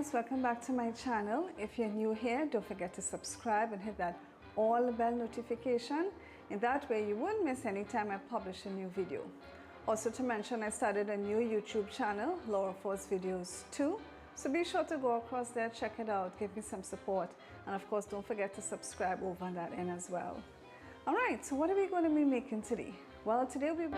guys, welcome back to my channel. If you're new here, don't forget to subscribe and hit that all bell notification. In that way you won't miss any time I publish a new video. Also to mention, I started a new YouTube channel, Laura Forde's Videos 2. So be sure to go across there, check it out, give me some support, and of course don't forget to subscribe over on that end as well. Alright, so what are we going to be making today? Well, today we'll be